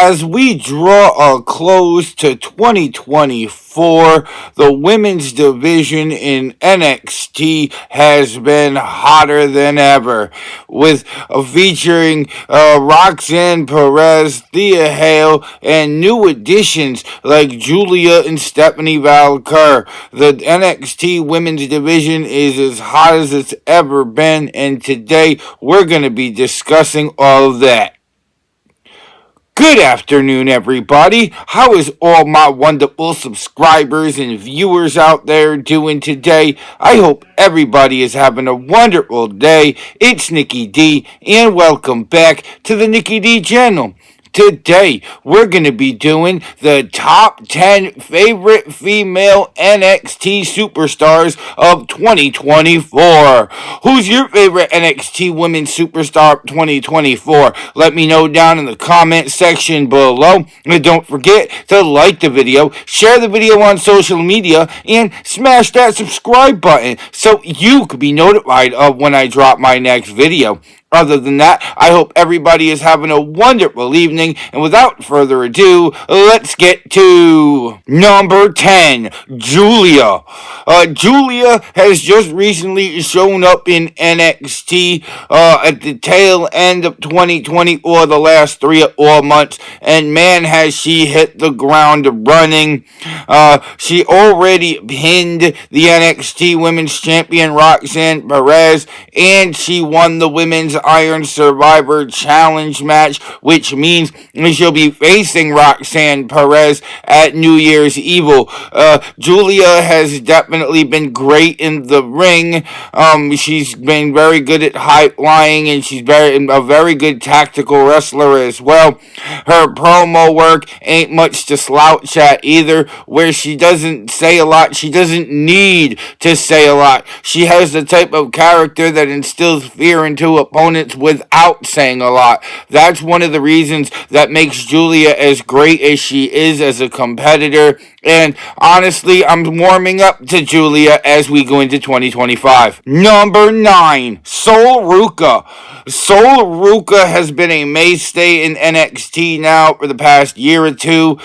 As we draw a close to 2024, the women's division in NXT has been hotter than ever, with featuring Roxanne Perez, Thea Hale, and new additions like Julia and Stephanie Valker. The NXT women's division is as hot as it's ever been, and today we're going to be discussing all of that. Good afternoon, everybody. How is all my wonderful subscribers and viewers out there doing today? I hope everybody is having a wonderful day. It's Nikki D, and welcome back to the Nikki D channel. Today, we're going to be doing the top 10 favorite female NXT superstars of 2024. Who's your favorite NXT women's superstar of 2024? Let me know down in the comment section below. And don't forget to like the video, share the video on social media, and smash that subscribe button so you could be notified of when I drop my next video. Other than that, I hope everybody is having a wonderful evening, and without further ado, let's get to number 10, Julia. Julia has just recently shown up in NXT at the tail end of 2020 or the last 3 or 4 months, and man, has she hit the ground running. She already pinned the NXT Women's Champion Roxanne Perez, and she won the Women's Iron Survivor Challenge match, which means she'll be facing Roxanne Perez at New Year's Evil. Julia has definitely been great in the ring. She's been very good at high flying, and she's a very good tactical wrestler as well. Her promo work ain't much to slouch at either, where she doesn't say a lot. She doesn't need to say a lot. She has the type of character that instills fear into opponents without saying a lot. That's one of the reasons that makes Julia as great as she is as a competitor. And honestly, I'm warming up to Julia as we go into 2025. Number 9, Sol Ruca. Sol Ruca has been a mainstay in NXT now for the past year or two.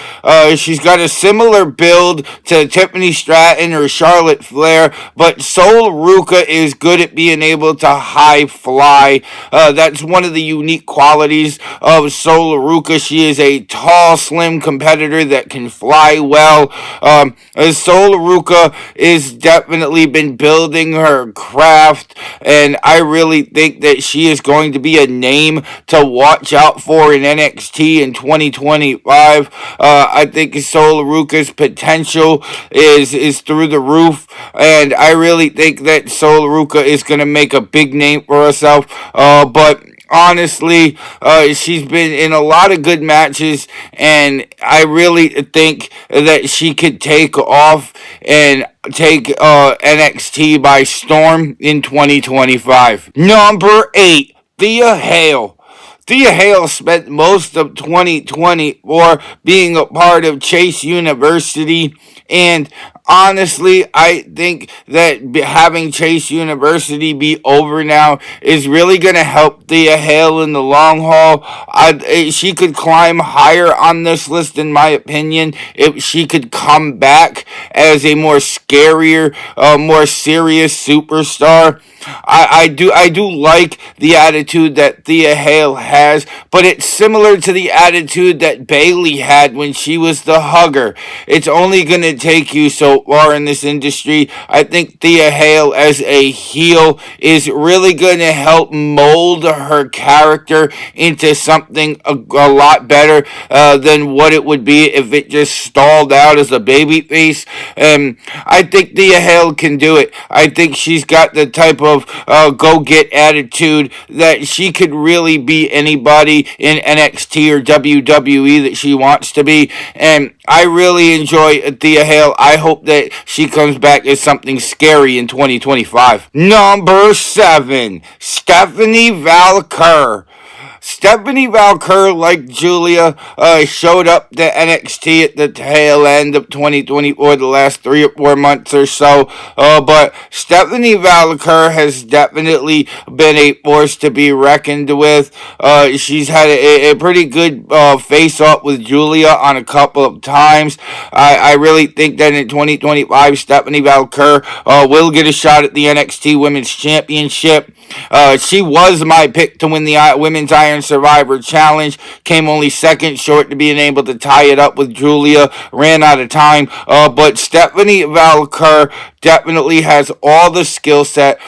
She's got a similar build to Tiffany Stratton or Charlotte Flair, but Sol Ruca is good at being able to high fly. That's one of the unique qualities of Sol Ruca. She is a tall, slim competitor that can fly well. Sol Ruca has definitely been building her craft, and I really think that she is going to be a name to watch out for in NXT in 2025. I think Sol Ruca's potential is through the roof, and I really think that Sol Ruca is going to make a big name for herself. But honestly, she's been in a lot of good matches, and I really think that she could take off and take NXT by storm in 2025. Number 8, Thea Hale. Thea Hale spent most of 2024 being a part of Chase University, and honestly, I think that having Chase University be over now is really going to help Thea Hale in the long haul. She could climb higher on this list, in my opinion, if she could come back as a more scarier, more serious superstar. I do like the attitude that Thea Hale has, but it's similar to the attitude that Bayley had when she was the hugger. It's only going to take you so far in this industry. I think Thea Hale as a heel is really going to help mold her character into something a lot better than what it would be if it just stalled out as a babyface. I think Thea Hale can do it. I think she's got the type of go-get attitude that she could really be anybody in NXT or WWE that she wants to be, and I really enjoy Thea Hale. I hope that she comes back as something scary in 2025. Number 7, Stephanie Valker. Stephanie Valcour, like Julia, showed up to NXT at the tail end of 2024, the last 3 or 4 months or so. But Stephanie Valcour has definitely been a force to be reckoned with. She's had a pretty good face-off with Julia on a couple of times. I really think that in 2025, Stephanie Valcour will get a shot at the NXT Women's Championship. She was my pick to win the Women's Iron Survivor Challenge. Came only second short to being able to tie it up with Julia. Ran out of time. But Stephanie Valcour definitely has all the skill set.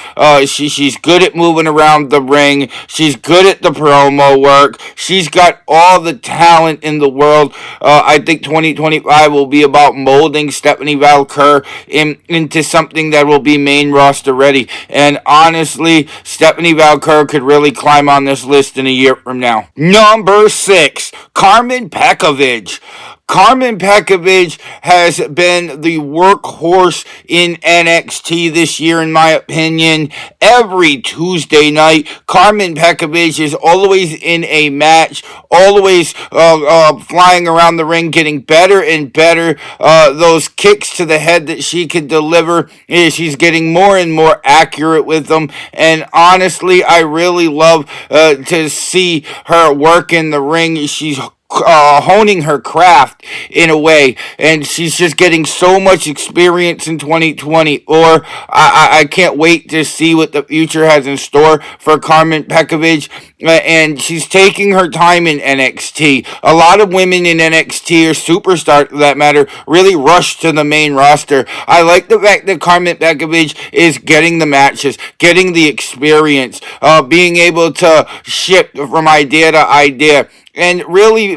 She's good at moving around the ring. She's good at the promo work. She's got all the talent in the world. I think 2025 will be about molding Stephanie Valcour into something that will be main roster ready. And honestly, Stephanie Valcour could really climb on this list in a year from now. Number 6, Carmen Pekovic. Carmen Pekovic has been the workhorse in NXT this year, in my opinion. Every Tuesday night, Carmen Pekovic is always in a match, always flying around the ring, getting better and better. Those kicks to the head that she can deliver, she's getting more and more accurate with them. And honestly, I really love to see her work in the ring. She's honing her craft in a way, and she's just getting so much experience in 2020. I can't wait to see what the future has in store for Carmen Pekovic. And she's taking her time in NXT. A lot of women in NXT, or superstars for that matter, really rush to the main roster. I like the fact that Carmen Pekovic is getting the matches, getting the experience, being able to shift from idea to idea, and really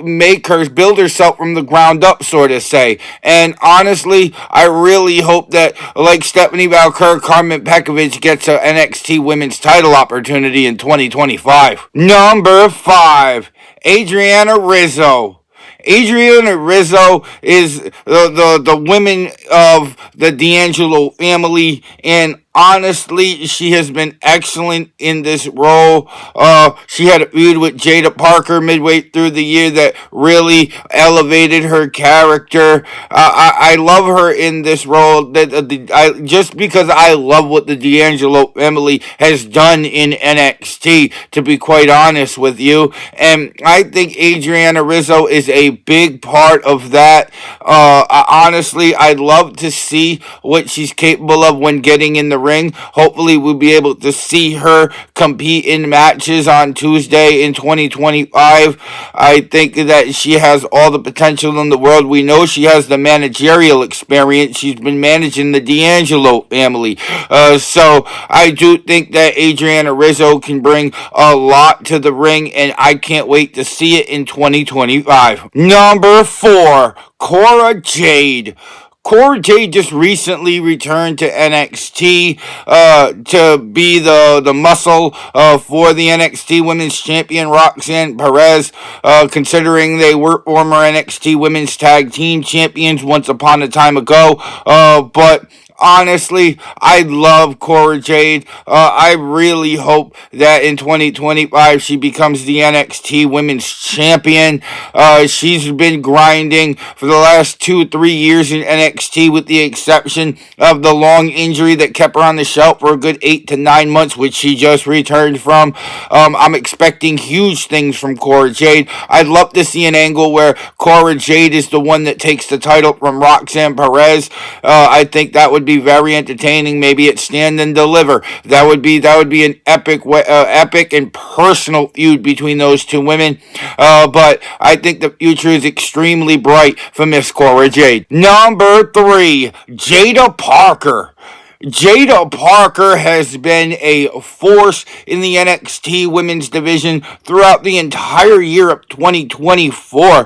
build herself from the ground up, sort of say. And honestly, I really hope that, like Stephanie Valcour, Carmen Pekovic gets an NXT Women's title opportunity in 2025. Number 5, Adriana Rizzo. Adriana Rizzo is the women of the D'Angelo family, and honestly, she has been excellent in this role. She had a feud with Jada Parker midway through the year that really elevated her character. I love her in this role. Just because I love what the D'Angelo family has done in NXT, to be quite honest with you. And I think Adriana Rizzo is a big part of that. Honestly, I'd love to see what she's capable of when getting in the ring. Hopefully, we'll be able to see her compete in matches on Tuesday in 2025. I think that she has all the potential in the world. We know she has the managerial experience. She's been managing the D'Angelo family. So I do think that Adriana Rizzo can bring a lot to the ring, and I can't wait to see it in 2025. Number 4, Cora Jade. Cora Jade just recently returned to NXT to be the muscle for the NXT Women's Champion Roxanne Perez, considering they were former NXT Women's Tag Team Champions once upon a time ago. But honestly, I love Cora Jade. I really hope that in 2025 she becomes the NXT Women's Champion. She's been grinding for the last 2-3 years in NXT, with the exception of the long injury that kept her on the shelf for a good 8 to 9 months, which she just returned from. I'm expecting huge things from Cora Jade. I'd love to see an angle where Cora Jade is the one that takes the title from Roxanne Perez. I think that would be very entertaining. Maybe it's Stand and Deliver. That would be an epic and personal feud between those two women. But I think the future is extremely bright for Miss Cora Jade. Number 3, Jada Parker. Jada Parker has been a force in the NXT women's division throughout the entire year of 2024.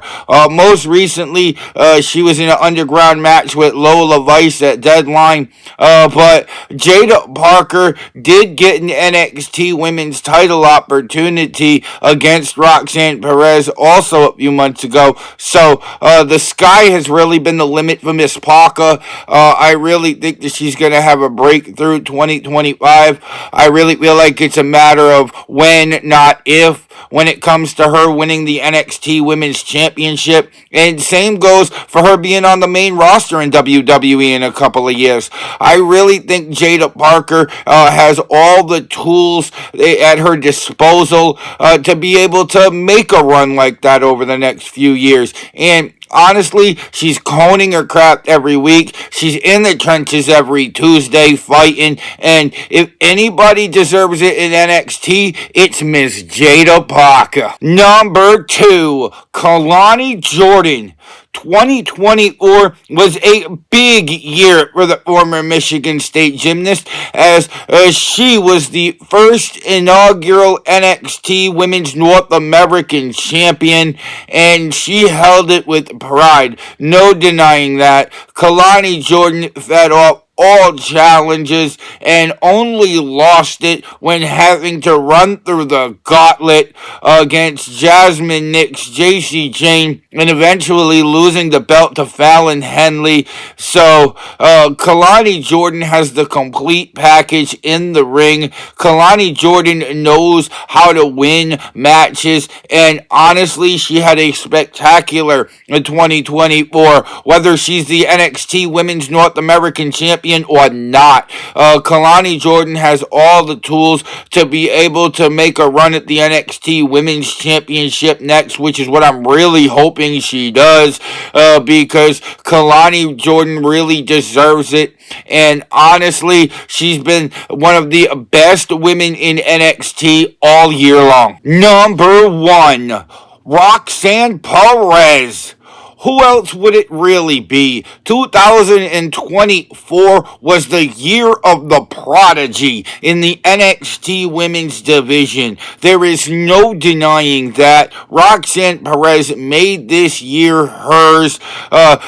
Most recently, she was in an underground match with Lola Vice at Deadline. But Jada Parker did get an NXT women's title opportunity against Roxanne Perez also a few months ago. So the sky has really been the limit for Miss Parker. I really think that she's going to have a breakthrough 2025. I really feel like it's a matter of when, not if, when it comes to her winning the NXT Women's Championship. And same goes for her being on the main roster in WWE in a couple of years. I really think Jada Parker has all the tools at her disposal to be able to make a run like that over the next few years. And honestly, she's coning her craft every week. She's in the trenches every Tuesday fighting. And if anybody deserves it in NXT, it's Miss Jada Parker. Number 2, Kalani Jordan. 2024 was a big year for the former Michigan State gymnast as she was the first inaugural NXT Women's North American champion, and she held it with pride. No denying that. Kalani Jordan fed off all challenges and only lost it when having to run through the gauntlet against Jasmine Nix, JC Jane, and eventually losing the belt to Fallon Henley. So Kalani Jordan has the complete package in the ring. Kalani Jordan knows how to win matches, and honestly, she had a spectacular 2024, whether she's the NXT Women's North American Champion or not. Kalani Jordan has all the tools to be able to make a run at the NXT Women's Championship next, which is what I'm really hoping she does, because Kalani Jordan really deserves it. And honestly, she's been one of the best women in NXT all year long. Number 1, Roxanne Perez. Who else would it really be? 2024 was the year of the prodigy in the NXT women's division. There is no denying that. Roxanne Perez made this year hers.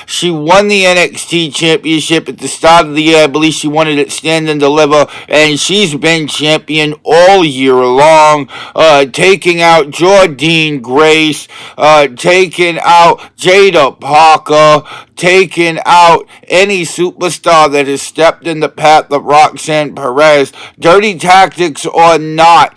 She won the NXT championship at the start of the year. I believe she won it at Stand and Deliver, and she's been champion all year long, taking out Jordynne Grace, taking out Jada Parker, taking out any superstar that has stepped in the path of Roxanne Perez. Dirty tactics or not,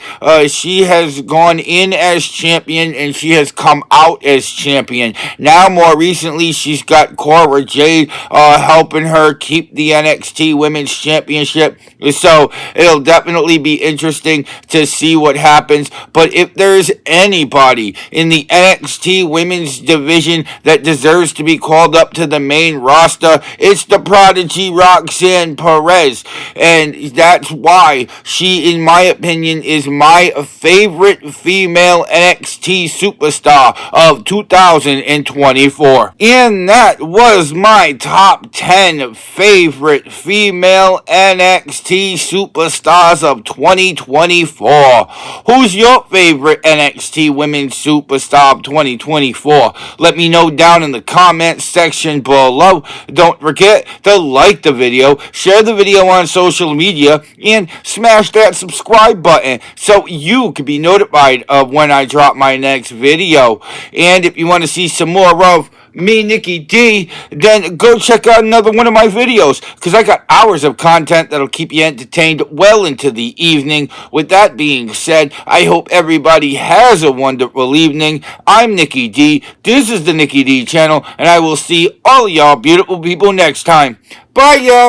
she has gone in as champion and she has come out as champion. Now, more recently, she's got Cora Jade helping her keep the NXT Women's Championship. So it'll definitely be interesting to see what happens. But if there's anybody in the NXT Women's division that deserves to be called up to the main roster, it's the prodigy Roxanne Perez. And that's why she, in my opinion, is my favorite female NXT superstar of 2024. And that was my top 10 favorite female NXT superstars of 2024. Who's your favorite NXT women's superstar of 2024? Let me know down in the comments section below. Don't forget to like the video, share the video on social media, and smash that subscribe button so you can be notified of when I drop my next video. And if you want to see some more of me, Nikki D, then go check out another one of my videos, because I got hours of content that'll keep you entertained well into the evening. With that being said, I hope everybody has a wonderful evening. I'm Nikki D. This is the Nikki D channel, and I will see all y'all beautiful people next time. Bye, y'all.